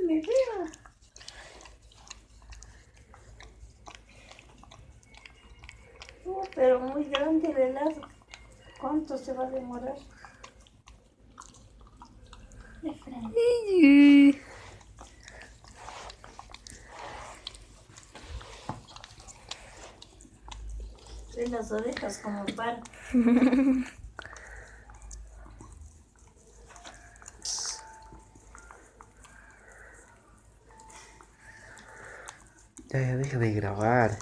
Me veo. Pero muy grande el helado. ¿Cuánto se va a demorar? De frente. En las orejas como pan. Ya deja de grabar.